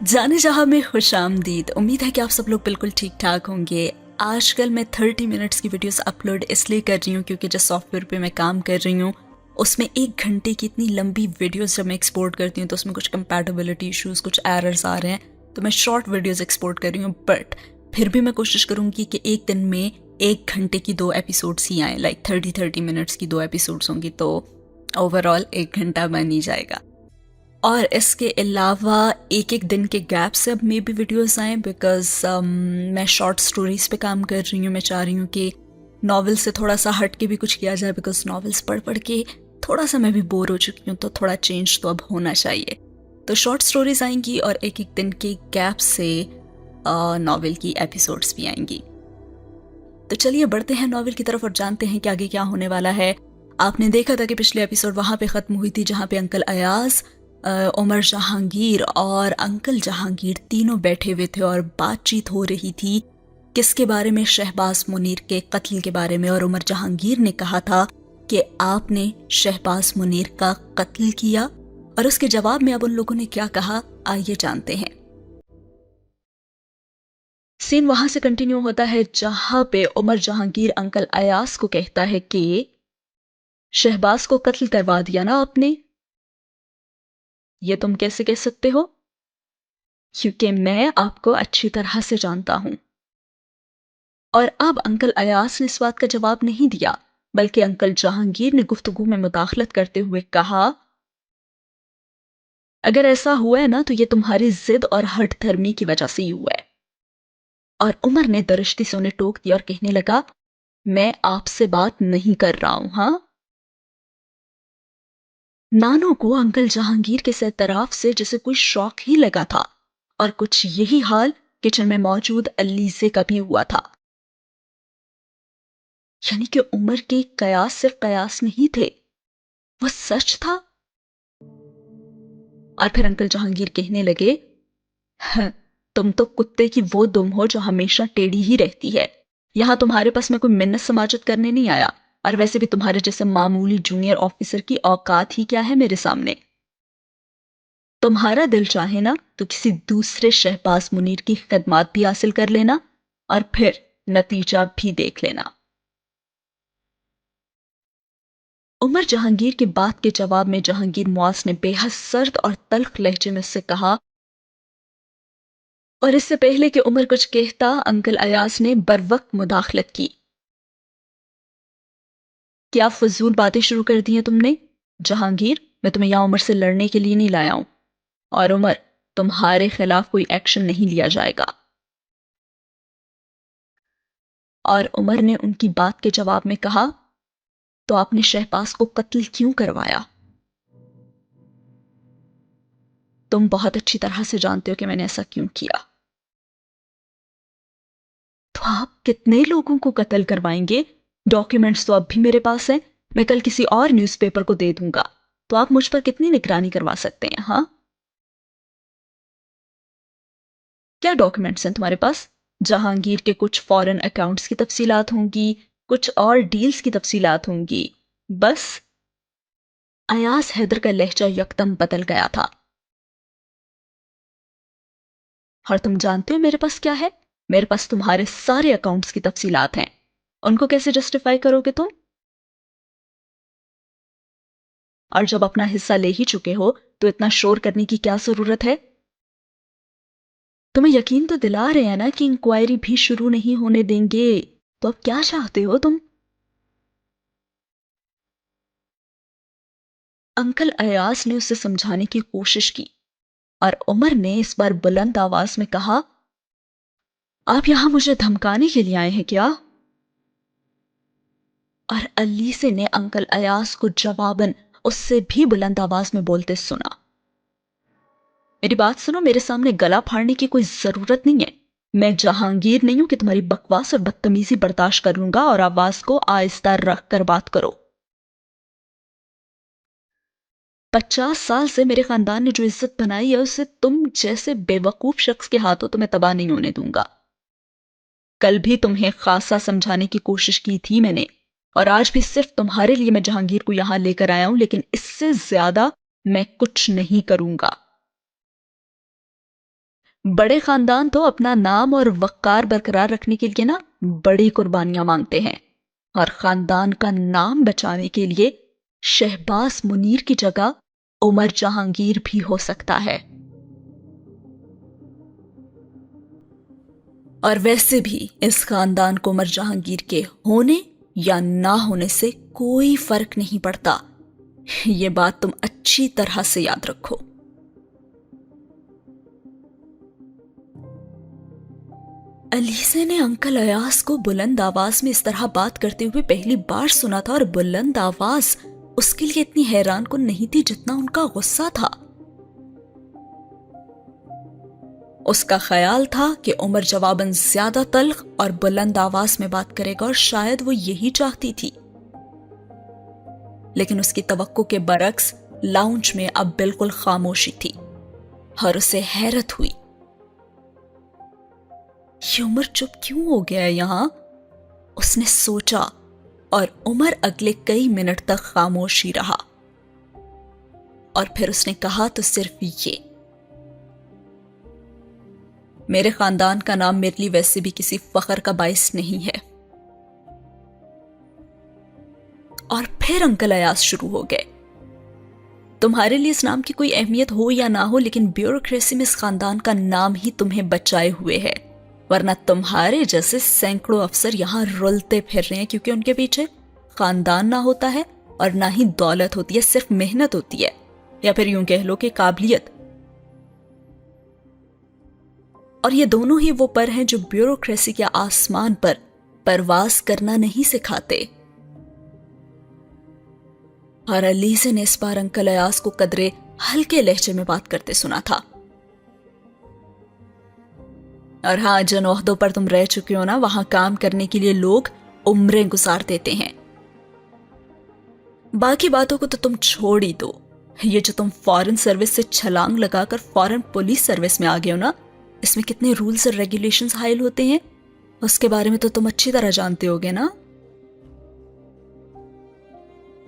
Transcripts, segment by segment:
जाने जहाँ में खुश आमदीद। उम्मीद है कि आप सब लोग बिल्कुल ठीक ठाक होंगे। आजकल मैं 30 मिनट्स की वीडियोस अपलोड इसलिए कर रही हूँ क्योंकि जिस सॉफ्टवेयर पे मैं काम कर रही हूँ उसमें 1 घंटे की इतनी लंबी वीडियोस जब मैं एक्सपोर्ट करती हूँ तो उसमें कुछ कंपैटिबिलिटी इश्यूज, कुछ एरर्स आ रहे हैं, तो मैं शॉर्ट वीडियोस एक्सपोर्ट कर रही हूँ। बट फिर भी मैं कोशिश करूँगी कि एक दिन में 1 घंटे की 2 एपिसोड्स ही आएँ, लाइक 30 मिनट्स की 2 एपिसोड्स होंगी, तो ओवरऑल 1 घंटा बन ही जाएगा। और इसके अलावा एक एक दिन के गैप से अब मे भी वीडियोस आए बिकॉज मैं शॉर्ट स्टोरीज पे काम कर रही हूँ। मैं चाह रही हूँ कि नॉवेल से थोड़ा सा हट के भी कुछ किया जाए बिकॉज नॉवेल्स पढ़ पढ़ के थोड़ा सा मैं भी बोर हो चुकी हूँ, तो थोड़ा चेंज तो अब होना चाहिए। तो शॉर्ट स्टोरीज आएंगी और एक एक दिन के गैप से नॉवेल की एपिसोड्स भी आएंगी। तो चलिए बढ़ते हैं नॉवेल की तरफ और जानते हैं कि आगे क्या होने वाला है। आपने देखा था कि पिछले एपिसोड वहाँ पे ख़त्म हुई थी जहाँ पे अंकल अयाज, उमर जहांगीर और अंकल जहांगीर तीनों बैठे हुए थे और बातचीत हो रही थी किसके बारे में, शहबाज मुनीर के कत्ल के बारे में। और उमर जहांगीर ने कहा था कि आपने शहबाज मुनीर का कत्ल किया, और उसके जवाब में अब उन लोगों ने क्या कहा आइए जानते हैं। सीन वहां से कंटिन्यू होता है जहां पे उमर जहांगीर अंकल अयास को कहता है कि शहबाज को कत्ल करवा दिया ना आपने। ये तुम कैसे कह सकते हो? क्योंकि मैं आपको अच्छी तरह से जानता हूं। और अब अंकल अयास ने इस बात का जवाब नहीं दिया, बल्कि अंकल जहांगीर ने गुफ्तगू में मुदाखलत करते हुए कहा, अगर ऐसा हुआ है ना तो ये तुम्हारी जिद और हठ धर्मी की वजह से ही हुआ है। और उमर ने दरिश्ती से उन्हें टोक दिया और कहने लगा, मैं आपसे बात नहीं कर रहा हूं। हाँ, नानों को अंकल जहांगीर के सरतराफ से जैसे कोई शौक ही लगा था, और कुछ यही हाल किचन में मौजूद अलीज़े का भी हुआ था। यानी कि उमर के कयास सिर्फ कयास नहीं थे, वो सच था। और फिर अंकल जहांगीर कहने लगे, "हाँ, तुम तो कुत्ते की वो दुम हो जो हमेशा टेढ़ी ही रहती है। यहां तुम्हारे पास मैं कोई मिन्नत समाजत करने नहीं आया, और वैसे भी तुम्हारे जैसे मामूली जूनियर ऑफिसर की औकात ही क्या है मेरे सामने। तुम्हारा दिल चाहे ना तो किसी दूसरे शहबाज मुनीर की खिदमत भी हासिल कर लेना, और फिर नतीजा भी देख लेना। उमर जहांगीर की बात के जवाब में जहांगीर मुआज ने बेहद सर्द और तल्ख लहजे में उससे कहा, और इससे पहले कि उमर कुछ कहता अंकल अयाज ने बरवक्त मुदाखलत की। क्या फजूल बातें शुरू कर दी हैं तुमने? जहांगीर, मैं तुम्हें यहां उमर से लड़ने के लिए नहीं लाया हूं, और उमर, तुम्हारे खिलाफ कोई एक्शन नहीं लिया जाएगा। और उमर ने उनकी बात के जवाब में कहा, तो आपने शहबाज को कत्ल क्यों करवाया? तुम बहुत अच्छी तरह से जानते हो कि मैंने ऐसा क्यों किया। तो आप कितने लोगों को कत्ल करवाएंगे? डॉक्यूमेंट्स तो अब भी मेरे पास हैं, मैं कल किसी और न्यूज़पेपर को दे दूंगा। तो आप मुझ पर कितनी निगरानी करवा सकते हैं? हाँ, क्या डॉक्यूमेंट्स हैं तुम्हारे पास? जहांगीर के कुछ फॉरेन अकाउंट्स की तफसीलात होंगी, कुछ और डील्स की तफसीलात होंगी, बस। अयाज हैदर का लहजा यकदम बदल गया था। और तुम जानते हो मेरे पास क्या है? मेरे पास तुम्हारे सारे अकाउंट्स की तफसीलात हैं। उनको कैसे जस्टिफाई करोगे तुम? और जब अपना हिस्सा ले ही चुके हो तो इतना शोर करने की क्या जरूरत है? तुम्हें यकीन तो दिला रहे हैं ना कि इंक्वायरी भी शुरू नहीं होने देंगे। तो अब क्या चाहते हो तुम? अंकल अयास ने उसे समझाने की कोशिश की, और उमर ने इस बार बुलंद आवाज में कहा, आप यहां मुझे धमकाने के लिए आए हैं क्या? और अलीसे ने अंकल अयास को जवाबन उससे भी बुलंद आवाज में बोलते सुना, मेरी बात सुनो, मेरे सामने गला फाड़ने की कोई जरूरत नहीं है। मैं जहांगीर नहीं हूं कि तुम्हारी बकवास और बदतमीजी बर्दाश्त कर लूंगा, और आवाज को आहिस्ता रख कर बात करो। 50 साल से मेरे खानदान ने जो इज्जत बनाई है उसे तुम जैसे बेवकूफ शख्स के हाथों तो मैं तबाह नहीं होने दूंगा। कल भी तुम्हें खासा समझाने की कोशिश की थी मैंने, और आज भी सिर्फ तुम्हारे लिए मैं जहांगीर को यहां लेकर आया हूं, लेकिन इससे ज्यादा मैं कुछ नहीं करूंगा। बड़े खानदान तो अपना नाम और वक़ार बरकरार रखने के लिए ना बड़ी कुर्बानियां मांगते हैं, और खानदान का नाम बचाने के लिए शहबाज मुनीर की जगह उमर जहांगीर भी हो सकता है। और वैसे भी इस खानदान को उमर जहांगीर के होने या ना होने से कोई फर्क नहीं पड़ता। ये बात तुम अच्छी तरह से याद रखो। अलीज़ा ने अंकल अयाज को बुलंद आवाज में इस तरह बात करते हुए पहली बार सुना था, और बुलंद आवाज उसके लिए इतनी हैरान कुन नहीं थी जितना उनका गुस्सा था। उसका ख्याल था कि उमर जवाबन ज्यादा तल्ख और बुलंद आवाज में बात करेगा, और शायद वो यही चाहती थी। लेकिन उसकी तवक्को के बरक्स लाउंज में अब बिल्कुल खामोशी थी, और उसे हैरत हुई, ये उमर चुप क्यों हो गया है यहां? उसने सोचा, और उमर अगले कई मिनट तक खामोश ही रहा। और फिर उसने कहा तो सिर्फ ये, मेरे खानदान का नाम मेरे लिए वैसे भी किसी फख्र का बाइस नहीं है। और फिर अंकल अयाज शुरू हो गए, तुम्हारे लिए इस नाम की कोई अहमियत हो या ना हो, लेकिन ब्यूरोक्रेसी में इस खानदान का नाम ही तुम्हें बचाए हुए है, वरना तुम्हारे जैसे सैकड़ों अफसर यहां रुलते फिर रहे हैं, क्योंकि उनके पीछे खानदान ना होता है और ना ही दौलत होती है, सिर्फ मेहनत होती है, या फिर यूं कह लो कि काबिलियत। और ये दोनों ही वो पर हैं जो ब्यूरोक्रेसी के आसमान पर परवाज करना नहीं सिखाते। और अलीज़ा ने इस बार अंकल अयाज को कदरे हल्के लहजे में बात करते सुना था। और हाँ, जिन ओहदों पर तुम रह चुके हो ना, वहां काम करने के लिए लोग उम्रें गुजार देते हैं। बाकी बातों को तो तुम छोड़ ही दो, ये जो तुम फॉरेन सर्विस से छलांग लगाकर फॉरेन पुलिस सर्विस में आ गए हो ना, इसमें कितने रूल्स और रेगुलेशंस हायल होते हैं, उसके बारे में तो तुम अच्छी तरह जानते होगे ना।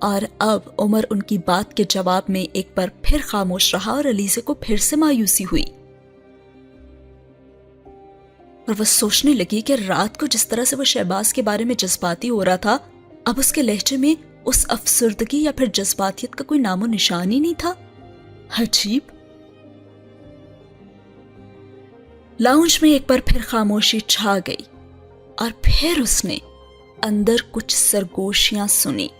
और अब उमर उनकी बात के जवाब में एक बार फिर खामोश रहा, और अलीज़ा को फिर से मायूसी हुई, और वह सोचने लगी कि रात को जिस तरह से वो शहबाज के बारे में जज्बाती हो रहा था, अब उसके लहजे में उस अफसरदगी या फिर जज्बातियत का कोई नामो निशान ही नहीं था। अजीब। लाउंज में एक बार फिर खामोशी छा गई, और फिर उसने अंदर कुछ सरगोशियां सुनी।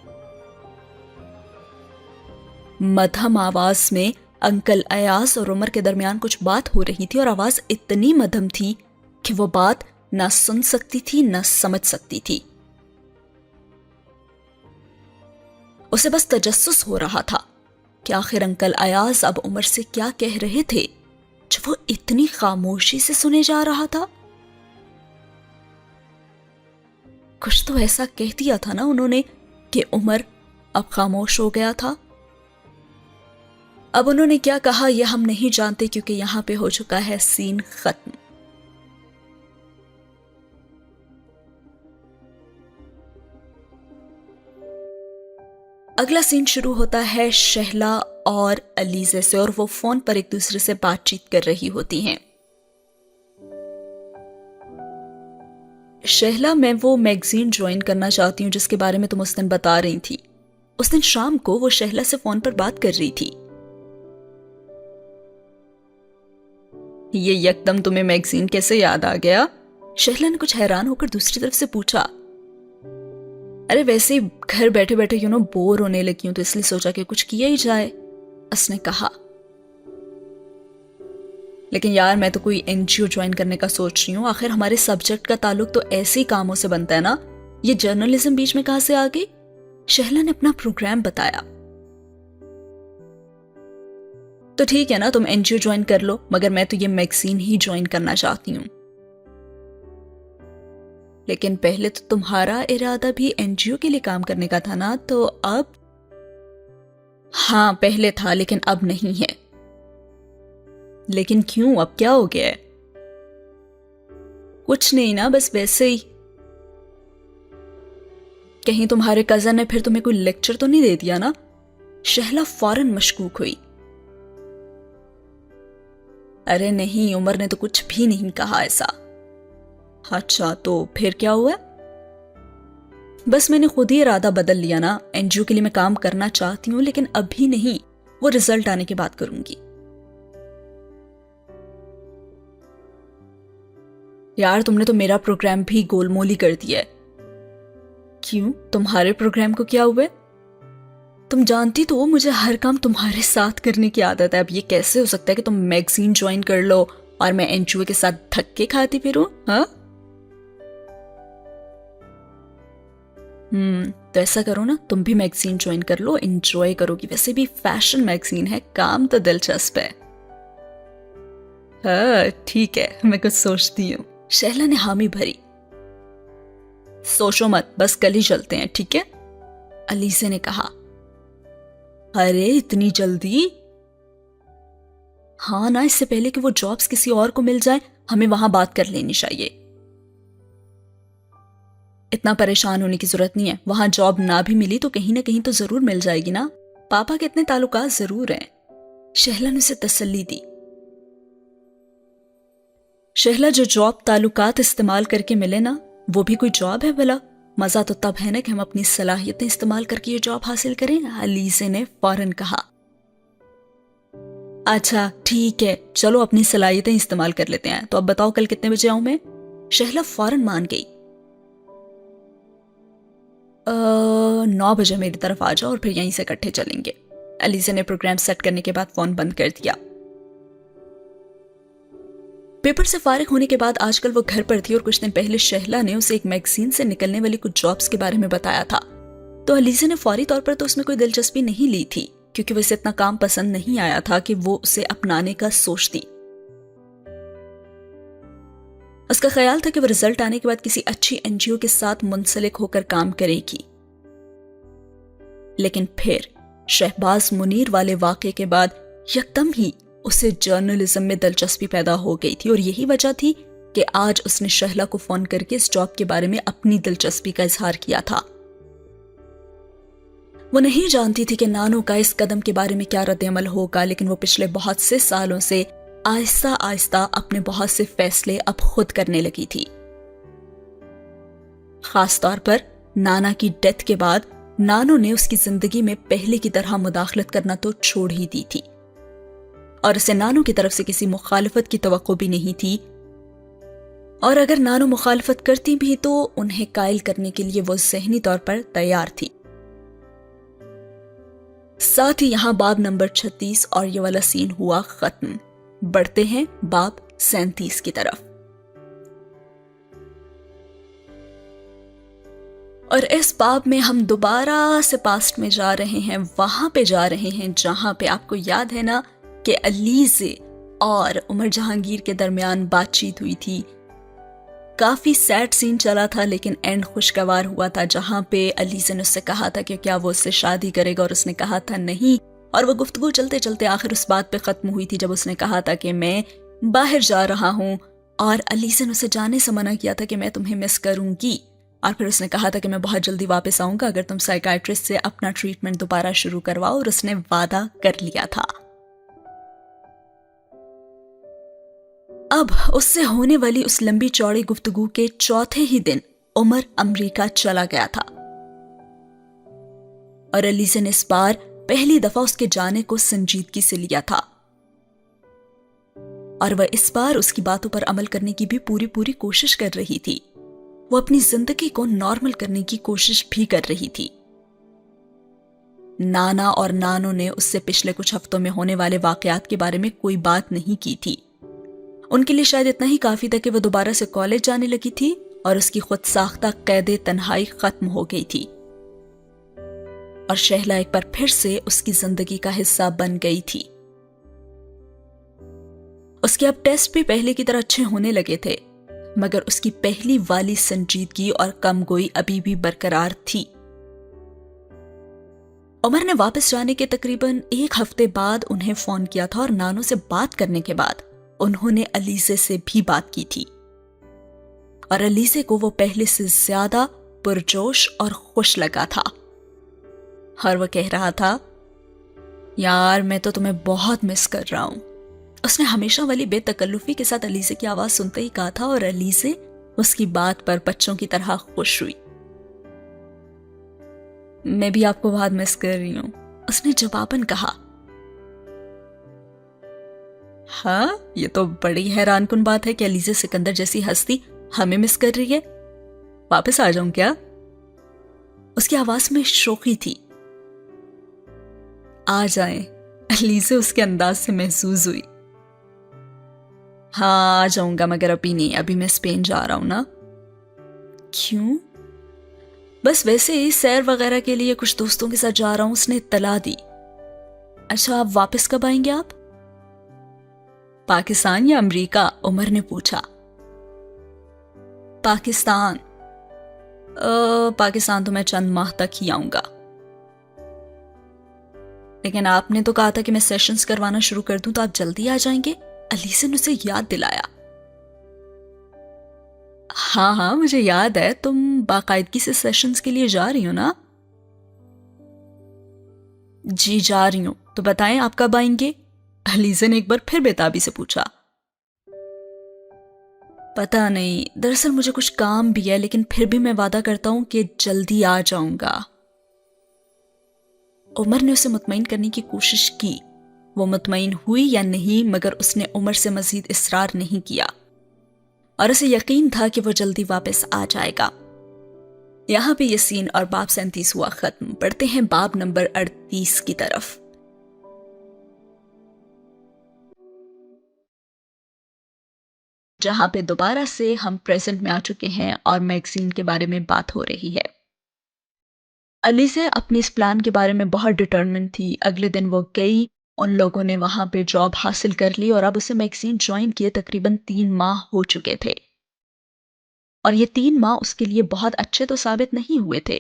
मध्यम आवाज में अंकल अयाज और उमर के दरमियान कुछ बात हो रही थी, और आवाज इतनी मध्यम थी कि वो बात ना सुन सकती थी ना समझ सकती थी। उसे बस तजस्सुस हो रहा था कि आखिर अंकल अयाज अब उमर से क्या कह रहे थे जो वो इतनी खामोशी से सुने जा रहा था। कुछ तो ऐसा कह दिया था ना उन्होंने कि उमर अब खामोश हो गया था। अब उन्होंने क्या कहा यह हम नहीं जानते, क्योंकि यहां पे हो चुका है सीन खत्म। अगला सीन शुरू होता है शहला और अलीज़ा से, और वो फोन पर एक दूसरे से बातचीत कर रही होती हैं। शहला, मैं वो मैगजीन ज्वाइन करना चाहती हूँ जिसके बारे में तुम उस दिन बता रही थी। उस दिन शाम को वो शहला से फोन पर बात कर रही थी। ये यकदम तुम्हें मैगजीन कैसे याद आ गया? शहला ने कुछ हैरान होकर दूसरी तरफ से पूछा। अरे वैसे घर बैठे बैठे बोर होने लगी हूं, तो इसलिए सोचा कि कुछ किया ही जाए, उसने कहा। लेकिन यार, मैं तो कोई एनजीओ ज्वाइन करने का सोच रही हूँ। आखिर हमारे सब्जेक्ट का ताल्लुक तो ऐसे ही कामों से बनता है ना, ये जर्नलिज्म बीच में कहां से आ गई? शहला ने अपना प्रोग्राम बताया। तो ठीक है ना, तुम एनजीओ ज्वाइन कर लो, मगर मैं तो ये मैगजीन ही ज्वाइन करना चाहती हूँ। लेकिन पहले तो तुम्हारा इरादा भी एनजीओ के लिए काम करने का था ना, तो अब? हाँ, पहले था, लेकिन अब नहीं है। लेकिन क्यों? अब क्या हो गया है? कुछ नहीं ना, बस वैसे ही। कहीं तुम्हारे कजन ने फिर तुम्हें कोई लेक्चर तो नहीं दे दिया ना? शहला फौरन मशकूक हुई। अरे नहीं, उमर ने तो कुछ भी नहीं कहा ऐसा। अच्छा, तो फिर क्या हुआ? बस मैंने खुद ही इरादा बदल लिया ना। एनजीओ के लिए मैं काम करना चाहती हूँ, लेकिन अभी नहीं, वो रिजल्ट आने के बाद करूंगी। यार, तुमने तो मेरा प्रोग्राम भी गोलमोली कर दिया है। क्यों, तुम्हारे प्रोग्राम को क्या हुआ? तुम जानती तो हो मुझे हर काम तुम्हारे साथ करने की आदत है। अब ये कैसे हो सकता है कि तुम मैगजीन ज्वाइन कर लो और मैं एनजीओ के साथ धक्के खाती फिरूं? हाँ, तो ऐसा करो ना, तुम भी मैगजीन ज्वाइन कर लो, एंजॉय करोगी। वैसे भी फैशन मैगजीन है, काम तो दिलचस्प है। हाँ ठीक है, मैं कुछ सोचती हूँ। शहला ने हामी भरी। सोचो मत, बस कल ही चलते हैं, ठीक है? अलीसे ने कहा। अरे इतनी जल्दी? हाँ ना, इससे पहले कि वो जॉब्स किसी और को मिल जाए, हमें वहां बात कर लेनी चाहिए। इतना परेशान होने की जरूरत नहीं है। वहां जॉब ना भी मिली तो कहीं ना कहीं तो जरूर मिल जाएगी ना। पापा के इतने ताल्लुकात जरूर हैं। शहला ने उसे तसल्ली दी। शहला, जो जॉब ताल्लुकात इस्तेमाल करके मिले ना, वो भी कोई जॉब है भला? मजा तो तब है ना कि हम अपनी सलाहियतें इस्तेमाल करके ये जॉब हासिल करें, अलीसे ने फौरन कहा। अच्छा ठीक है, चलो अपनी सलाहियतें इस्तेमाल कर लेते हैं। तो अब बताओ कल कितने बजे आऊं मैं? शहला फौरन मान गई। 9 बजे मेरी तरफ आ जाओ और फिर यहीं से इकट्ठे चलेंगे। अलीसे ने प्रोग्राम सेट करने के बाद फोन बंद कर दिया। पेपर से फारिग होने के बाद आजकल वो घर पर थी और कुछ दिन पहले शहला ने उसे एक मैगजीन से निकलने वाली कुछ जॉब्स के बारे में बताया था। तो अलीसे ने फौरी तौर पर तो उसमें कोई दिलचस्पी नहीं ली थी, क्योंकि उसे इतना काम पसंद नहीं आया था कि वो उसे अपनाने का सोचती। उसका ख्याल था कि वो रिजल्ट आने के बाद किसी अच्छी एनजीओ के साथ मुंसलिक होकर काम करेगी। लेकिन फिर शहबाज मुनीर वाले वाक़े के बाद यकदम ही उसे जर्नलिज्म में दिलचस्पी पैदा हो गई थी, और यही वजह थी कि आज उसने शहला को फोन करके इस जॉब के बारे में अपनी दिलचस्पी का इजहार किया था। वो नहीं जानती थी कि नानो का इस कदम के बारे में क्या रद्द-ए-अमल होगा, लेकिन वो पिछले बहुत से सालों से आहिस्ता आहिस्ता अपने बहुत से फैसले अब खुद करने लगी थी। खास तौर पर नाना की डेथ के बाद नानो ने उसकी जिंदगी में पहले की तरह मुदाखलत करना तो छोड़ ही दी थी, और उसे नानो की तरफ से किसी मुखालफत की तवक्को भी नहीं थी। और अगर नानो मुखालफत करती भी तो उन्हें कायल करने के लिए वो ज़हनी तौर पर तैयार थी। साथ ही यहां बाब नंबर 36 और ये वाला सीन हुआ खत्म। बढ़ते हैं बाब 37 की तरफ। और इस बाब में हम दोबारा से पास्ट में जा रहे हैं, वहां पे जा रहे हैं जहां पे आपको याद है ना कि अलीसे और उमर जहांगीर के दरमियान बातचीत हुई थी। काफी सैड सीन चला था, लेकिन एंड खुशगवार हुआ था, जहां पे अलीसे ने उससे कहा था कि क्या वो उससे शादी करेगा, और उसने कहा था नहीं। और वो गुफ्तगू चलते चलते आखिर उस बात पे खत्म हुई थी जब उसने कहा था कि मैं बाहर जा रहा हूं, और अलीसे ने उसे जाने से मना किया था कि मैं तुम्हें मिस करूंगी। और फिर उसने कहा था कि मैं बहुत जल्दी वापस आऊंगा अगर तुम साइकाइट्रिस्ट से अपना ट्रीटमेंट दोबारा शुरू करवाओ, और उसने वादा कर लिया था। अब उससे होने वाली उस लंबी चौड़ी गुफ्तगू के चौथे ही दिन उमर अमेरिका चला गया था, और अलीसे ने इस बार पहली दफा उसके जाने को संजीदगी से लिया था, और वह इस बार उसकी बातों पर अमल करने की भी पूरी पूरी कोशिश कर रही थी। वो अपनी जिंदगी को नॉर्मल करने की कोशिश भी कर रही थी। नाना और नानो ने उससे पिछले कुछ हफ्तों में होने वाले वाकयात के बारे में कोई बात नहीं की थी। उनके लिए शायद इतना ही काफी था कि वो दोबारा से कॉलेज जाने लगी थी और उसकी खुद साख्ता कैदे तन्हाई खत्म हो गई थी, और शहला एक बार फिर से उसकी जिंदगी का हिस्सा बन गई थी। उसके अब टेस्ट भी पहले की तरह अच्छे होने लगे थे, मगर उसकी पहली वाली संजीदगी और कमगोई अभी भी बरकरार थी। उमर ने वापस जाने के तकरीबन 1 हफ्ते बाद उन्हें फोन किया था, और नानो से बात करने के बाद उन्होंने अलीसे से भी बात की थी, और अलीसे को वो पहले से ज्यादा पुरजोश और खुश लगा था। और वो कह रहा था, यार मैं तो तुम्हें बहुत मिस कर रहा हूं, اس نے ہمیشہ والی بے تکلفی کے ساتھ علیزے کی آواز سنتے ہی کہا تھا اور علیزے اس کی بات پر بچوں کی طرح خوش ہوئی۔ میں بھی آپ کو بہت مس کر رہی ہوں، اس نے جواباً کہا۔ ہاں، یہ تو بڑی حیران کن بات ہے کہ علیزے سکندر جیسی ہستی ہمیں مس کر رہی ہے۔ واپس آ جاؤں کیا؟ اس کی آواز میں شوخی تھی۔ آ جائیں، علیزے اس کے انداز سے محظوظ ہوئی۔ ہاں آ جاؤں گا، مگر ابھی نہیں، ابھی میں اسپین جا رہا ہوں نا۔ کیوں؟ بس ویسے ہی سیر وغیرہ کے لیے کچھ دوستوں کے ساتھ جا رہا ہوں، اس نے اطلاع دی۔ اچھا، آپ واپس کب آئیں گے آپ؟ پاکستان یا امریکہ؟ عمر نے پوچھا۔ پاکستان۔ پاکستان تو میں چند ماہ تک ہی آؤں گا۔ لیکن آپ نے تو کہا تھا کہ میں سیشنز کروانا شروع کر دوں تو آپ جلدی آ جائیں گے، علیزے نے اسے یاد دلایا۔ ہاں ہاں مجھے یاد ہے، تم باقاعدگی سے سیشنز کے لیے جا رہی ہو نا؟ جی جا رہی ہوں، تو بتائیں آپ کب آئیں گے؟ علیزے نے ایک بار پھر بےتابی سے پوچھا۔ پتہ نہیں، دراصل مجھے کچھ کام بھی ہے، لیکن پھر بھی میں وعدہ کرتا ہوں کہ جلدی آ جاؤں گا۔ عمر نے اسے مطمئن کرنے کی کوشش کی۔ وہ مطمئن ہوئی یا نہیں، مگر اس نے عمر سے مزید اصرار نہیں کیا اور اسے یقین تھا کہ وہ جلدی واپس آ جائے گا۔ یہاں پہ یہ سین اور باب 37 ہوا ختم۔ پڑھتے ہیں باب نمبر 38 کی طرف۔ جہاں پہ دوبارہ سے ہم پریزنٹ میں آ چکے ہیں اور میگزین کے بارے میں بات ہو رہی ہے۔ علیزے اپنی اس پلان کے بارے میں بہت ڈٹرمنٹ تھی۔ اگلے دن وہ گئی، ان لوگوں نے وہاں پہ جاب حاصل کر لی اور اب اسے میگزین جوائن کیے تقریباً 3 ماہ ہو چکے تھے، اور یہ 3 ماہ اس کے لیے بہت اچھے تو ثابت نہیں ہوئے تھے۔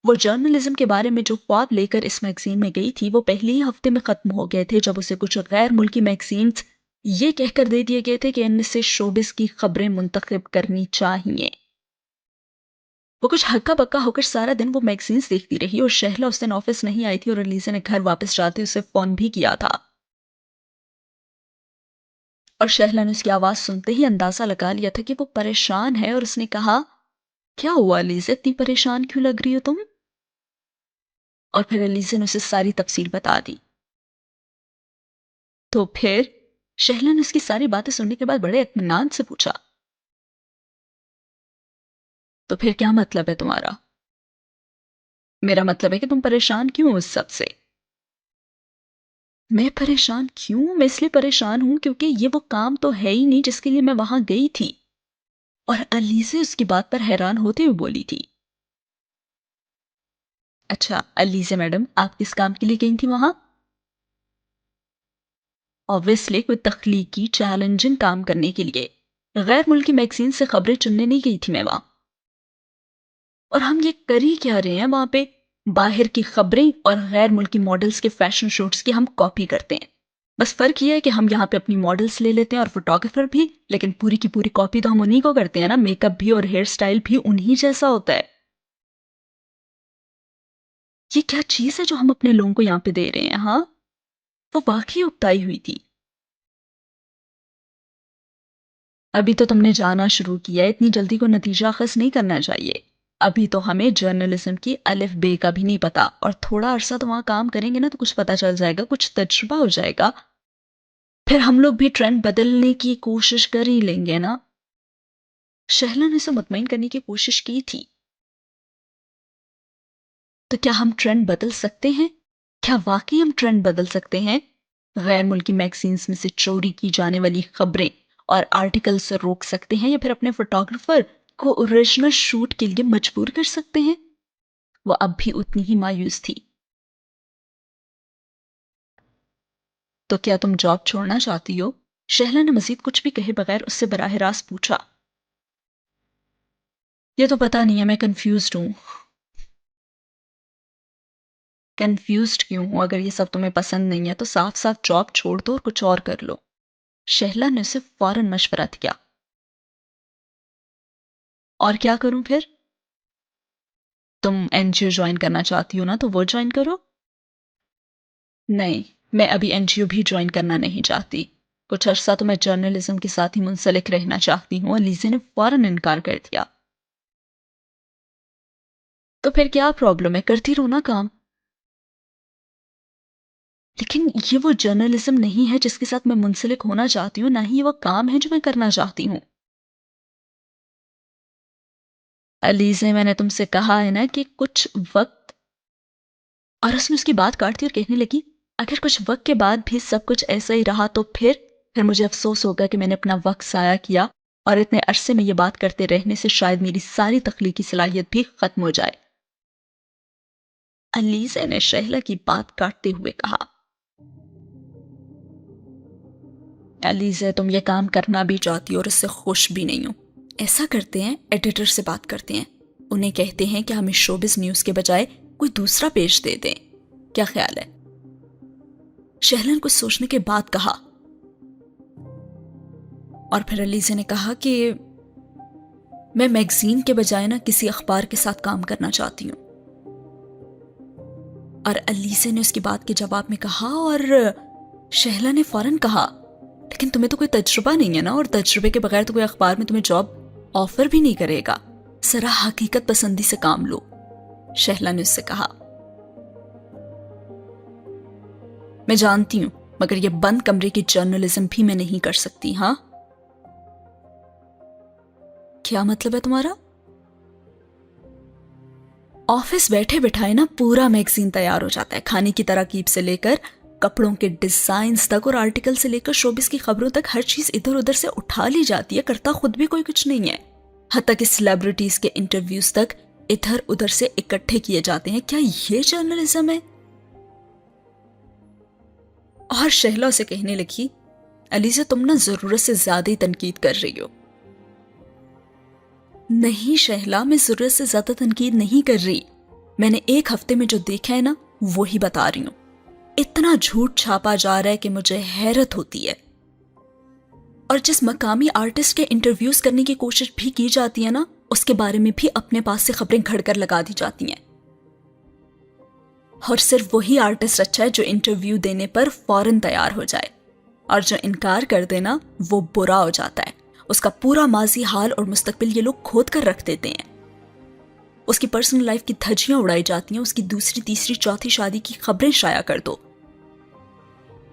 وہ جرنلزم کے بارے میں جو خواب لے کر اس میگزین میں گئی تھی وہ پہلے ہی ہفتے میں ختم ہو گئے تھے، جب اسے کچھ غیر ملکی میگزینز یہ کہہ کر دے دیے گئے تھے کہ ان میں سے شوبز کی خبریں منتخب کرنی چاہیے۔ وہ کچھ ہکا بکا ہو کر سارا دن وہ میگزینز دیکھتی رہی، اور شہلا اس دن آفس نہیں آئی تھی اور علیزے نے گھر واپس جاتے اسے فون بھی کیا تھا، اور شہلا نے اس کی آواز سنتے ہی اندازہ لگا لیا تھا کہ وہ پریشان ہے، اور اس نے کہا، کیا ہوا علیزے، اتنی پریشان کیوں لگ رہی ہو تم؟ اور پھر علیزے نے اسے ساری تفصیل بتا دی۔ تو پھر شہلا نے اس کی ساری باتیں سننے کے بعد بڑے اطمینان سے پوچھا، تو پھر کیا مطلب ہے تمہارا؟ میرا مطلب ہے کہ تم پریشان کیوں ہو اس سب سے؟ میں پریشان کیوں؟ میں اس لیے پریشان ہوں کیونکہ یہ وہ کام تو ہے ہی نہیں جس کے لیے میں وہاں گئی تھی۔ اور علیزے اس کی بات پر حیران ہوتے ہوئے بولی تھی۔ اچھا علیزے میڈم، آپ کس کام کے لیے گئی تھی وہاں؟ obviously کوئی تخلیقی چیلنجنگ کام کرنے کے لیے۔ غیر ملکی میگزین سے خبریں چننے نہیں گئی تھی میں وہاں۔ اور ہم یہ کر ہی کیا رہے ہیں وہاں پہ؟ باہر کی خبریں اور غیر ملکی ماڈلز کے فیشن شوٹس کی ہم کاپی کرتے ہیں۔ بس فرق یہ ہے کہ ہم یہاں پہ اپنی ماڈلز لے لیتے ہیں اور فوٹوگرافر بھی، لیکن پوری کی پوری کاپی تو ہم انہی کو کرتے ہیں نا، میک اپ بھی اور ہیئر سٹائل بھی انہی جیسا ہوتا ہے۔ یہ کیا چیز ہے جو ہم اپنے لوگوں کو یہاں پہ دے رہے ہیں؟ ہاں، وہ واقعی اکتائی ہوئی تھی۔ ابھی تو تم نے جانا شروع کیا ہے، اتنی جلدی کو نتیجہ اخذ نہیں کرنا چاہیے۔ ابھی تو ہمیں جرنلزم کی الف بے کا بھی نہیں پتا، اور تھوڑا عرصہ تو وہاں کام کریں گے نا تو کچھ پتا چل جائے گا، کچھ تجربہ ہو جائے گا، پھر ہم لوگ بھی ٹرینڈ بدلنے کی کوشش کر ہی لیں گے نا۔ شہلا نے اسے مطمئن کرنے کی کوشش کی تھی۔ تو کیا ہم ٹرینڈ بدل سکتے ہیں؟ کیا واقعی ہم ٹرینڈ بدل سکتے ہیں؟ غیر ملکی میگزینز میں سے چوری کی جانے والی خبریں اور آرٹیکل سے روک سکتے ہیں، یا پھر اپنے فوٹوگرافر کو اوریجنل شوٹ کے لیے مجبور کر سکتے ہیں؟ وہ اب بھی اتنی ہی مایوس تھی۔ تو کیا تم جاب چھوڑنا چاہتی ہو؟ شہلا نے مزید کچھ بھی کہے بغیر اس سے براہ راست پوچھا۔ یہ تو پتا نہیں ہے، میں کنفیوزڈ ہوں۔ کنفیوزڈ کیوں ہوں؟ اگر یہ سب تمہیں پسند نہیں ہے تو صاف صاف جاب چھوڑ دو اور کچھ اور کر لو۔ شہلا نے اسے فوراً مشورہ دیا۔ اور کیا کروں پھر؟ تم این جی او جوائن کرنا چاہتی ہو نا، تو وہ جوائن کرو۔ نہیں، میں ابھی این جی او بھی جوائن کرنا نہیں چاہتی۔ کچھ عرصہ تو میں جرنلزم کے ساتھ ہی منسلک رہنا چاہتی ہوں۔ علیزے نے فوراً انکار کر دیا۔ تو پھر کیا پرابلم ہے؟ کرتی رہو نا کام۔ لیکن یہ وہ جرنلزم نہیں ہے جس کے ساتھ میں منسلک ہونا چاہتی ہوں، نہ ہی یہ وہ کام ہے جو میں کرنا چاہتی ہوں۔ علیزے، میں نے تم سے کہا ہے نا کہ کچھ وقت، اور اس کی بات کاٹتی اور کہنے لگی اگر کچھ وقت کے بعد بھی سب کچھ ایسا ہی رہا تو پھر مجھے افسوس ہوگا کہ میں نے اپنا وقت ضائع کیا، اور اتنے عرصے میں یہ بات کرتے رہنے سے شاید میری ساری تخلیقی صلاحیت بھی ختم ہو جائے۔ علیزے نے شہلا کی بات کاٹتے ہوئے کہا۔ علیزے، تم یہ کام کرنا بھی چاہتی ہو اور اس سے خوش بھی نہیں ہو۔ ایسا کرتے ہیں، ایڈیٹر سے بات کرتے ہیں، انہیں کہتے ہیں کہ ہمیں شوبز نیوز کے بجائے کوئی دوسرا پیج دے دیں، کیا خیال ہے؟ شہلا نے کچھ سوچنے کے بعد کہا، اور پھر علیزے نے کہا کہ میں میگزین کے بجائے نا کسی اخبار کے ساتھ کام کرنا چاہتی ہوں۔ اور علیزے نے اس کی بات کے جواب میں کہا، اور شہلا نے فوراً کہا لیکن تمہیں تو کوئی تجربہ نہیں ہے نا، اور تجربے کے بغیر تو کوئی اخبار میں تمہیں جاب آفر بھی نہیں کرے گا، ذرا حقیقت پسندی سے کام لو۔ شہلا نے اس سے کہا، میں جانتی ہوں مگر یہ بند کمرے کی جرنلزم بھی میں نہیں کر سکتی۔ ہاں، کیا مطلب ہے تمہارا؟ آفس بیٹھے بٹھائے نا پورا میگزین تیار ہو جاتا ہے، کھانے کی تراکیب سے لے کر کپڑوں کے ڈیزائنز تک، اور آرٹیکل سے لے کر شوبز کی خبروں تک، ہر چیز ادھر ادھر سے اٹھا لی جاتی ہے، کرتا خود بھی کوئی کچھ نہیں ہے، حتیٰ کہ سیلیبریٹیز کے انٹرویوز تک ادھر ادھر سے اکٹھے کیے جاتے ہیں۔ کیا یہ جرنلزم ہے؟ اور شہلا اسے کہنے لگی، علیزہ تم نا ضرورت سے زیادہ ہی تنقید کر رہی ہو۔ نہیں شہلا، میں ضرورت سے زیادہ تنقید نہیں کر رہی، میں نے ایک ہفتے میں جو دیکھا ہے نا وہی بتا رہی ہوں۔ اتنا جھوٹ چھاپا جا رہا ہے کہ مجھے حیرت ہوتی ہے، اور جس مقامی آرٹسٹ کے انٹرویوز کرنے کی کوشش بھی کی جاتی ہے نا، اس کے بارے میں بھی اپنے پاس سے خبریں گھڑ کر لگا دی جاتی ہیں، اور صرف وہی آرٹسٹ اچھا ہے جو انٹرویو دینے پر فوراً تیار ہو جائے، اور جو انکار کر دینا وہ برا ہو جاتا ہے۔ اس کا پورا ماضی، حال اور مستقبل یہ لوگ کھود کر رکھ دیتے ہیں، اس کی پرسنل لائف کی دھجیاں اڑائی جاتی ہیں، اس کی دوسری تیسری چوتھی شادی کی خبریں شائع کر دو،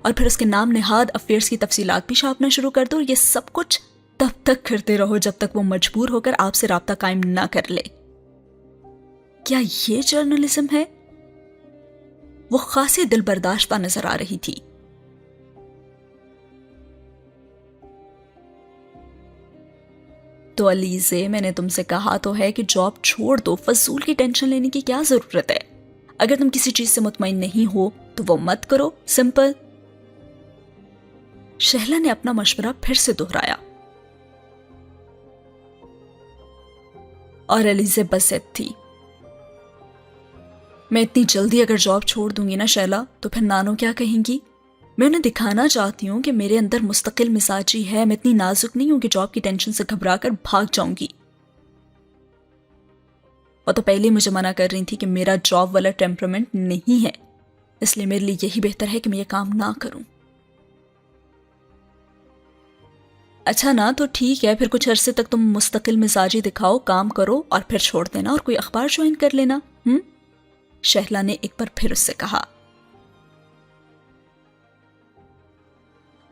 اور پھر اس کے نام نہاد افیئرز کی تفصیلات بھی چھاپنا شروع کر دو، اور یہ سب کچھ تب تک کرتے رہو جب تک وہ مجبور ہو کر آپ سے رابطہ قائم نہ کر لے۔ کیا یہ جرنلزم ہے؟ وہ خاصی دل برداشتہ نظر آ رہی تھی۔ تو علیزے، میں نے تم سے کہا تو ہے کہ جاب چھوڑ دو، فضول کی ٹینشن لینے کی کیا ضرورت ہے؟ اگر تم کسی چیز سے مطمئن نہیں ہو تو وہ مت کرو، سمپل۔ شہلا نے اپنا مشورہ پھر سے دہرایا، اور علیزے بزد تھی۔ میں اتنی جلدی اگر جاب چھوڑ دوں گی نا شہلا تو پھر نانو کیا کہیں گی؟ میں انہیں دکھانا چاہتی ہوں کہ میرے اندر مستقل مزاجی ہے، میں اتنی نازک نہیں ہوں کہ جاب کی ٹینشن سے گھبرا کر بھاگ جاؤں گی۔ وہ تو پہلے مجھے منع کر رہی تھی کہ میرا جاب والا ٹیمپرامنٹ نہیں ہے، اس لیے میرے لیے یہی بہتر ہے کہ میں یہ کام نہ کروں۔ اچھا نا، تو ٹھیک ہے، پھر کچھ عرصے تک تم مستقل مزاجی دکھاؤ، کام کرو، اور پھر چھوڑ دینا اور کوئی اخبار جوائن کر لینا۔ شہلا نے ایک بار پھر اس سے کہا،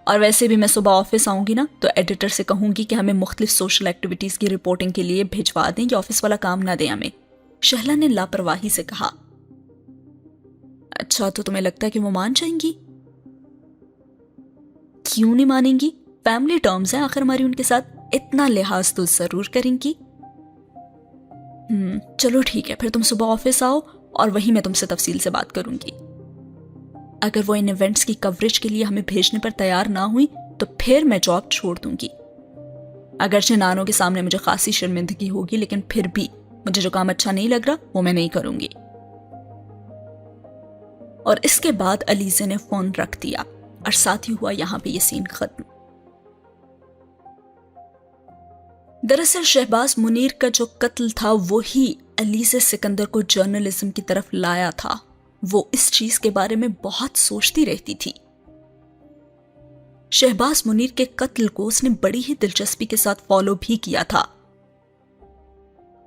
اور ویسے بھی میں صبح آفس آؤں گی نا تو ایڈیٹر سے کہوں گی کہ ہمیں مختلف سوشل ایکٹیویٹیز کی رپورٹنگ کے لیے بھیجوا دیں، یہ آفس والا کام نہ دیں ہمیں۔ شہلا نے لاپرواہی سے کہا، اچھا تو تمہیں لگتا ہے کہ وہ مان جائیں گی؟ کیوں نہیں مانیں گی؟ فیملی ٹرمز ہیں آخر ہماری ان کے ساتھ، اتنا لحاظ تو ضرور کریں گی۔ چلو ٹھیک ہے، پھر تم صبح آفس آؤ اور وہیں میں تم سے تفصیل سے بات کروں گی۔ اگر وہ ان ایونٹس کی کوریج کے لیے ہمیں بھیجنے پر تیار نہ ہوئی تو پھر میں جاب چھوڑ دوں گی، اگرچہ نانوں کے سامنے مجھے خاصی شرمندگی ہوگی، لیکن پھر بھی مجھے جو کام اچھا نہیں لگ رہا وہ میں نہیں کروں گی۔ اور اس کے بعد علیزے نے فون رکھ دیا، اور ساتھ ہی ہوا یہاں پہ یہ سین ختم۔ دراصل شہباز منیر کا جو قتل تھا وہی علیزے سکندر کو جرنلزم کی طرف لایا تھا۔ وہ اس چیز کے بارے میں بہت سوچتی رہتی تھی۔ शहबाज मुनीर के कत्ल को उसने बड़ी ही दिलचस्पी के साथ फॉलो भी किया था।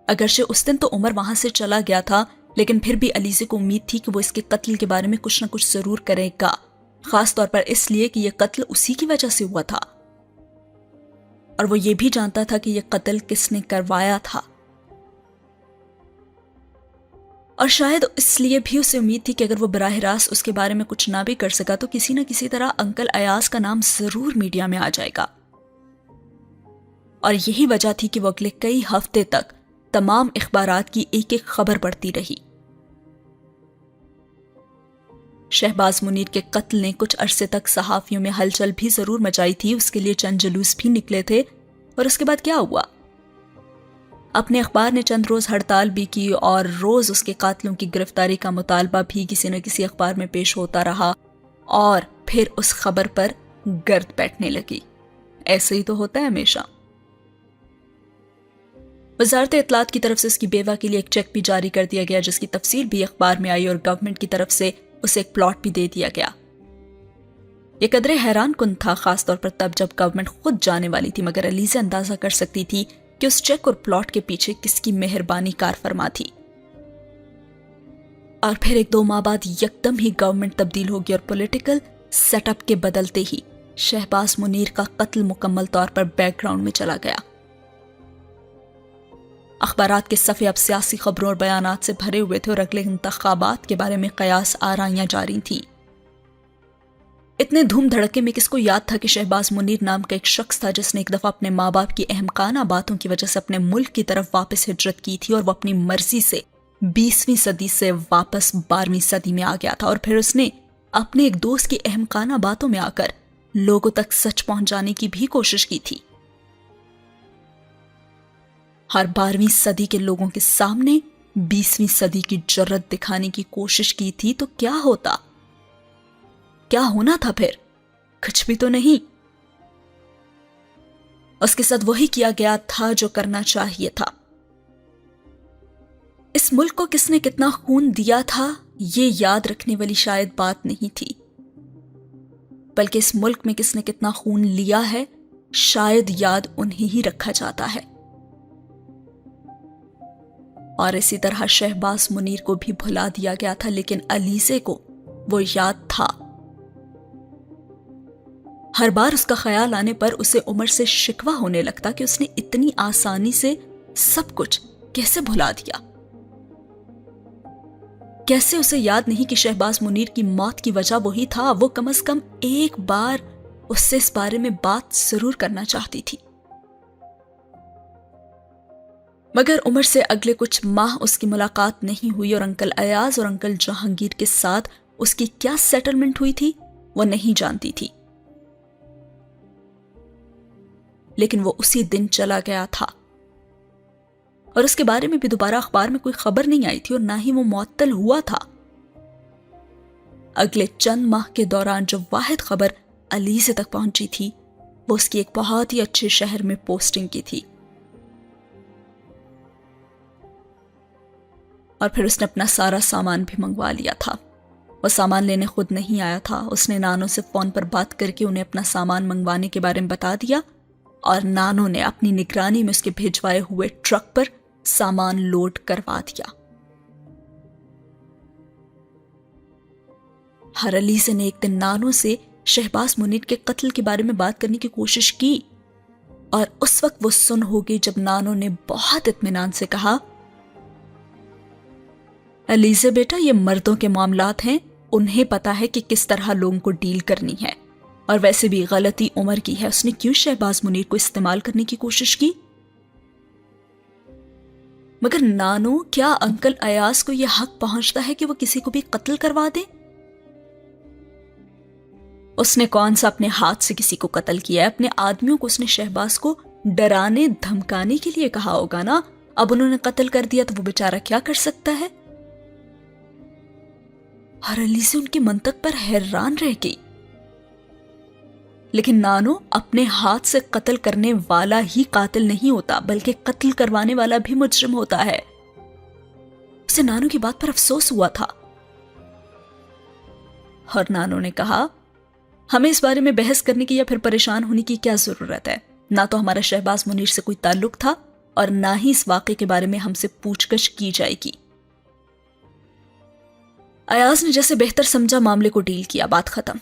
अगरचे उस दिन तो उमर वहां से चला गया था, लेकिन फिर भी अलीज़े को उम्मीद थी कि वो इसके कत्ल के बारे में कुछ न कुछ जरूर करेगा, खास तौर पर इसलिए कि यह कत्ल उसी की वजह से हुआ था और वो ये भी जानता था कि यह कत्ल किसने करवाया था। और शायद इसलिए भी उसे उम्मीद थी कि अगर वो बराह रास्त उसके बारे में कुछ ना भी कर सका तो किसी न किसी तरह अंकल अयाज का नाम जरूर मीडिया में आ जाएगा। और यही वजह थी कि वो अगले कई हफ्ते तक तमाम अखबारात की एक एक खबर पढ़ती रही। शहबाज मुनीर के कत्ल ने कुछ अरसे तक सहाफियों में हलचल भी जरूर मचाई थी, उसके लिए चंद जुलूस भी निकले थे। और उसके बाद क्या हुआ? अपने अखबार ने चंद रोज हड़ताल भी की और रोज उसके कातलों की गिरफ्तारी का मुतालबा भी किसी न किसी अखबार में पेश होता रहा और फिर उस खबर पर गर्द बैठने लगी। ऐसे ही तो होता है हमेशा। वजारत इत्तलात की तरफ से उसकी बेवा के लिए एक चेक भी जारी कर दिया गया, जिसकी तफसील भी अखबार में आई और गवर्नमेंट की तरफ से उसे एक प्लॉट भी दे दिया गया। यह कदरे हैरान कुन था, खासतौर पर तब जब गवर्नमेंट खुद जाने वाली थी, मगर अलीज़ा अंदाजा कर सकती थी कि उस चेक और प्लॉट के पीछे किसकी मेहरबानी कार फरमा थी। और फिर एक दो माह बाद यकदम ही गवर्नमेंट तब्दील होगी और पॉलिटिकल सेटअप के बदलते ही शहबाज मुनीर का कत्ल मुकम्मल तौर पर बैकग्राउंड में चला गया। अखबारात के सफ़े अब सियासी खबरों और बयानात से भरे हुए थे और अगले इंतखाबात के बारे में कयास आराइयां जारी थी। इतने धूम धड़के में किसको याद था कि शहबाज मुनीर नाम का एक शख्स था जिसने एक दफा अपने माँ बाप की अहमकाना बातों की वजह से अपने मुल्क की तरफ वापस हिजरत की थी और वो अपनी मर्जी से 20वीं सदी से वापस 12वीं सदी में आ गया था। और फिर उसने अपने एक दोस्त की अहमकाना बातों में आकर लोगों तक सच पहुंचाने की भी कोशिश की थी। हर 12वीं सदी के लोगों के सामने 20वीं सदी की जरूरत दिखाने की कोशिश की थी तो क्या होता? क्या होना था फिर? कुछ भी तो नहीं। उसके साथ वही किया गया था जो करना चाहिए था। इस मुल्क को किसने कितना खून दिया था ये याद रखने वाली शायद बात नहीं थी, बल्कि इस मुल्क में किसने कितना खून लिया है शायद याद उन्हें ही रखा जाता है। और इसी तरह शहबाज मुनीर को भी भुला दिया गया था, लेकिन अलीज़े को वो याद था। हर बार उसका ख्याल आने पर उसे उमर से शिकवा होने लगता कि उसने इतनी आसानी से सब कुछ कैसे भुला दिया। कैसे उसे याद नहीं कि शहबाज मुनीर की मौत की वजह वही था। वो कम से कम एक बार उससे इस बारे में बात जरूर करना चाहती थी। मगर उमर से अगले कुछ माह उसकी मुलाकात नहीं हुई और अंकल अयाज और अंकल जहांगीर के साथ उसकी क्या सेटलमेंट हुई थी वो नहीं जानती थी। लेकिन वो उसी दिन चला गया था और उसके बारे में भी दोबारा अखबार में कोई खबर नहीं आई थी और ना ही वो मुअत्तल हुआ था। अगले चंद माह के दौरान जो वाहिद खबर अलीज़े तक पहुंची थी वो उसकी एक बहुत ही अच्छे शहर में पोस्टिंग की थी। और फिर उसने अपना सारा सामान भी मंगवा लिया था। वो सामान लेने खुद नहीं आया था, उसने नानो से फोन पर बात करके उन्हें अपना सामान मंगवाने के बारे में बता दिया और नानो ने अपनी निगरानी में उसके भिजवाए हुए ट्रक पर सामान लोड करवा दिया। हर अलीज़े ने एक दिन नानो से शहबाज मुनीर के कत्ल के बारे में बात करने की कोशिश की और उस वक्त वो सुन हो गई जब नानो ने बहुत इत्मीनान से कहा, अलीज़े बेटा, ये मर्दों के मामलात हैं, उन्हें पता है कि किस तरह लोगों को डील करनी है और वैसे भी गलती उमर की है, उसने क्यों शहबाज मुनीर को इस्तेमाल करने की कोशिश की। मगर नानो, क्या अंकल अयाज को यह हक पहुंचता है कि वो किसी को भी कत्ल करवा दे? उसने कौन सा अपने हाथ से किसी को कत्ल किया है? अपने आदमियों को उसने शहबाज को डराने धमकाने के लिए कहा होगा ना। अब उन्होंने कत्ल कर दिया तो वो बेचारा क्या कर सकता है। और अलीज़े उनकी मंतक पर हैरान रह गई। लेकिन नानो, अपने हाथ से कत्ल करने वाला ही कातिल नहीं होता बल्कि कत्ल करवाने वाला भी मुजरिम होता है। उसे नानो की बात पर अफसोस हुआ था और नानो ने कहा, हमें इस बारे में बहस करने की या फिर परेशान होने की क्या जरूरत है। ना तो हमारा शहबाज मुनीर से कोई ताल्लुक था और ना ही इस वाक़े के बारे में हमसे पूछगछ की जाएगी। अयाज ने जैसे बेहतर समझा मामले को डील किया, बात खत्म।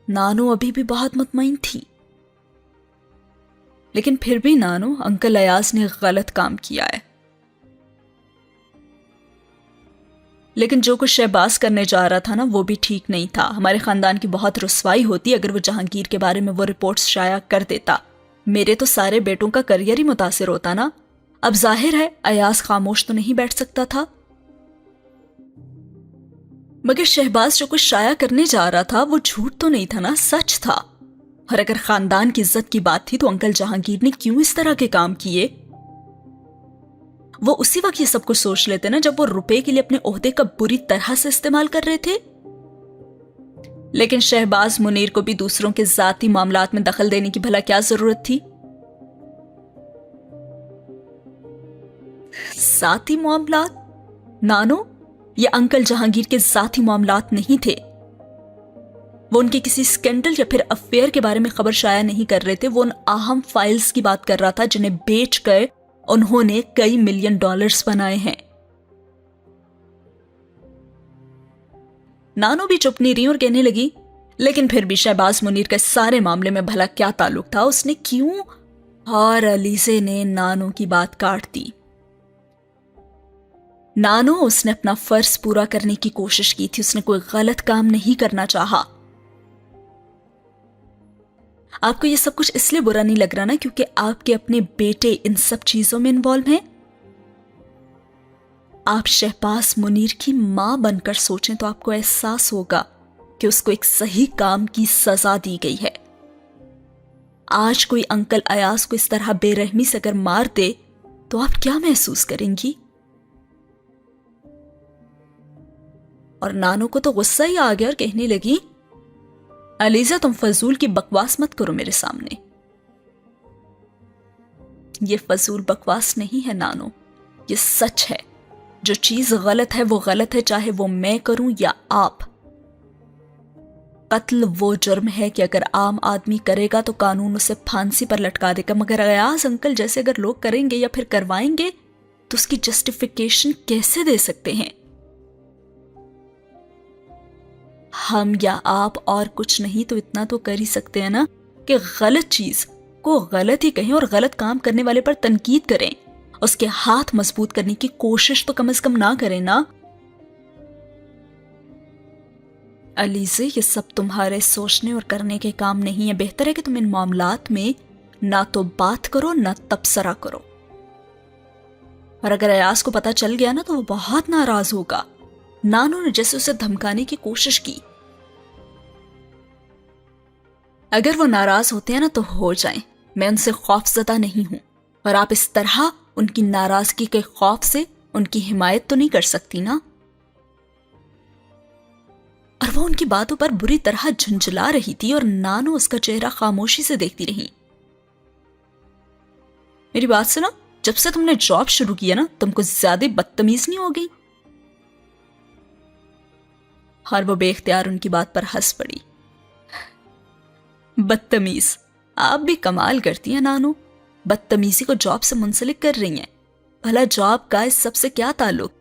नानो अभी भी बहुत मुतमईन थी, लेकिन फिर भी नानो, अंकल अयाज ने गलत काम किया है। लेकिन जो कुछ शहबाज करने जा रहा था ना, वो भी ठीक नहीं था। हमारे खानदान की बहुत रुसवाई होती अगर वो जहांगीर के बारे में वो रिपोर्ट्स शाया कर देता। मेरे तो सारे बेटों का करियर ही मुतासिर होता ना। अब जाहिर है अयाज खामोश तो नहीं बैठ सकता था, मगर शहबाज जो कुछ शाया करने जा रहा था वो झूठ तो नहीं था ना, सच था। और अगर खानदान की इज्जत की बात थी तो अंकल जहांगीर ने क्यों इस तरह के काम किए? वो उसी वक्त ये सब कुछ सोच लेते ना जब वो रुपए के लिए अपने ओहदे का बुरी तरह से इस्तेमाल कर रहे थे। लेकिन शहबाज मुनीर को भी दूसरों के जाती मामलात में दखल देने की भला क्या जरूरत थी? जाती मामलात? नानो, ये अंकल जहांगीर के जाती मामलात नहीं थे। वो उनके किसी स्कैंडल या फिर अफेयर के बारे में खबर शाया नहीं कर रहे थे। वो उन अहम फाइल्स की बात कर रहा था जिन्हें बेचकर उन्होंने कई मिलियन डॉलर्स बनाए हैं। नानो भी चुप नहीं रही और कहने लगी, लेकिन फिर भी शहबाज मुनीर के सारे मामले में भला क्या ताल्लुक था? उसने क्यों? और अलीसे ने नानो की बात काट दी। नानो, उसने अपना फर्ज पूरा करने की कोशिश की थी, उसने कोई गलत काम नहीं करना चाहा। आपको ये सब कुछ इसलिए बुरा नहीं लग रहा ना क्योंकि आपके अपने बेटे इन सब चीजों में इन्वॉल्व हैं। आप शहबाज मुनीर की मां बनकर सोचें तो आपको एहसास होगा कि उसको एक सही काम की सजा दी गई है। आज कोई अंकल अयाज को इस तरह बेरहमी से अगर मार दे तो आप क्या महसूस करेंगी? और नानो को तो गुस्सा ही आ गया और कहने लगी, अलीजा, तुम फजूल की बकवास मत करो मेरे सामने। ये फजूल बकवास नहीं है नानो, ये सच है। जो चीज गलत है वो गलत है, चाहे वो मैं करूं या आप। कत्ल वो जुर्म है कि अगर आम आदमी करेगा तो कानून उसे फांसी पर लटका देगा, मगर अयाज अंकल जैसे अगर लोग करेंगे या फिर करवाएंगे तो उसकी जस्टिफिकेशन कैसे दे सकते हैं? हम या आप और कुछ नहीं तो इतना तो कर ही सकते हैं ना कि गलत चीज को गलत ही कहें और गलत काम करने वाले पर तनकीद करें, उसके हाथ मजबूत करने की कोशिश तो कम से कम ना करें ना। अलीज़े, ये सब तुम्हारे सोचने और करने के काम नहीं है। बेहतर है कि तुम इन मामलात में ना तो बात करो ना तबसरा करो। और अगर अयाज को पता चल गया ना तो वो बहुत नाराज होगा। नानो ने जैसे उसे धमकाने की कोशिश की। अगर वो नाराज होते हैं ना तो हो जाएं, मैं उनसे खौफजदा नहीं हूं। और आप इस तरह उनकी नाराजगी के खौफ से उनकी हिमायत तो नहीं कर सकती ना। और वो उनकी बातों पर बुरी तरह झुंझला रही थी और नानो उसका चेहरा खामोशी से देखती रही। मेरी बात सुनो, जब से तुमने जॉब शुरू किया ना तुमको ज्यादा बदतमीज नहीं हो गई? और वो बेख्तियार उनकी बात पर हंस पड़ी। बदतमीज? आप भी कमाल करती हैं नानो, बदतमीजी को जॉब से मुंसलिक कर रही हैं। भला जॉब का इस सबसे क्या ताल्लुक?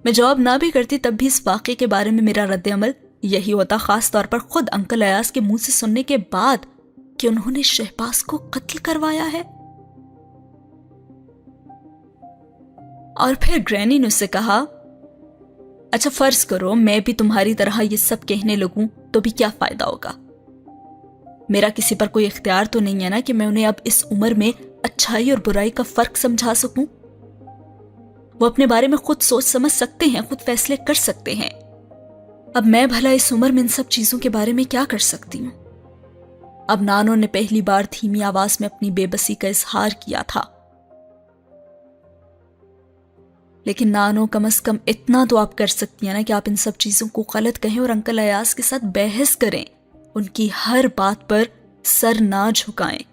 मैं जॉब ना भी करती तब भी इस वाक़े के बारे में मेरा रद्द अमल यही होता, खास तौर पर खुद अंकल अयाज के मुंह से सुनने के बाद कि उन्होंने शहबाज को कत्ल करवाया है। और फिर ग्रैनी ने उससे कहा, अच्छा फर्ज करो मैं भी तुम्हारी तरह ये सब कहने लगूं तो भी क्या फायदा होगा? मेरा किसी पर कोई इख्तियार तो नहीं है ना कि मैं उन्हें अब इस उम्र में अच्छाई और बुराई का फर्क समझा सकूं। वो अपने बारे में खुद सोच समझ सकते हैं, खुद फैसले कर सकते हैं। अब मैं भला इस उम्र में इन सब चीजों के बारे में क्या कर सकती हूं? अब नानो ने पहली बार धीमी आवाज में अपनी बेबसी का इजहार किया था। लेकिन नानो, कम से कम इतना तो आप कर सकती हैं ना कि आप इन सब चीजों को गलत कहें और अंकल अयाज के साथ बहस करें, उनकी हर बात पर सर ना झुकाएं।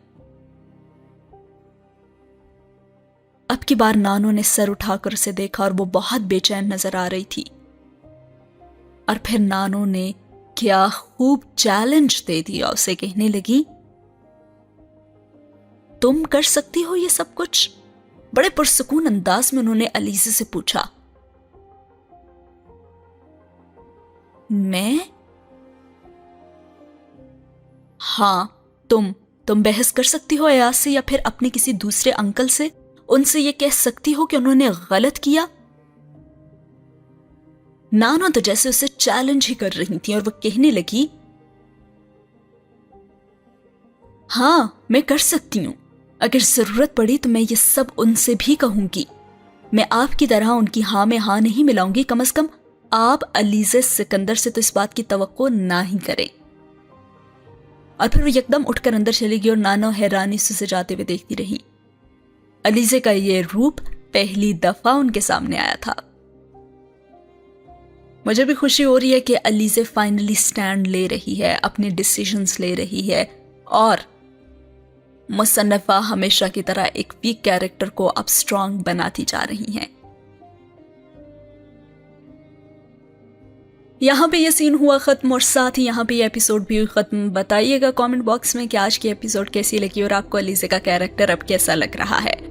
अब की बार नानो ने सर उठाकर उसे देखा और वो बहुत बेचैन नजर आ रही थी। और फिर नानो ने क्या खूब चैलेंज दे दिया उसे, कहने लगी तुम कर सकती हो ये सब कुछ? बड़े पुरसुकून अंदाज में उन्होंने अलीज़े से पूछा। मैं? हाँ, तुम बहस कर सकती हो अयाज से या फिर अपने किसी दूसरे अंकल से, उनसे ये कह सकती हो कि उन्होंने गलत किया। नानो तो जैसे उसे चैलेंज ही कर रही थी और वो कहने लगी हाँ, मैं कर सकती हूं, अगर जरूरत पड़ी तो मैं ये सब उनसे भी कहूंगी। मैं आपकी तरह उनकी हाँ में हाँ नहीं मिलाऊंगी, कम से कम आप अलीज़े सिकंदर से तो इस बात की तवक्को ना ही करें। और फिर वो एकदम उठकर अंदर चली गई और नानो हैरानी से उसे जाते हुए देखती रही। अलीज़े का ये रूप पहली दफा उनके सामने आया था। मुझे भी खुशी हो रही है कि अलीज़े फाइनली स्टैंड ले रही है, अपने डिसीजंस ले रही है और मुसन्नफ़ा हमेशा की तरह एक वीक कैरेक्टर को अब स्ट्रांग बनाती जा रही हैं। यहाँ पे ये सीन हुआ ख़त्म और साथ ही यहाँ पे ये एपिसोड भी ख़त्म। बताइएगा कमेंट बॉक्स में कि आज की एपिसोड कैसी लगी और आपको अलीज़े का कैरेक्टर अब कैसा लग रहा है।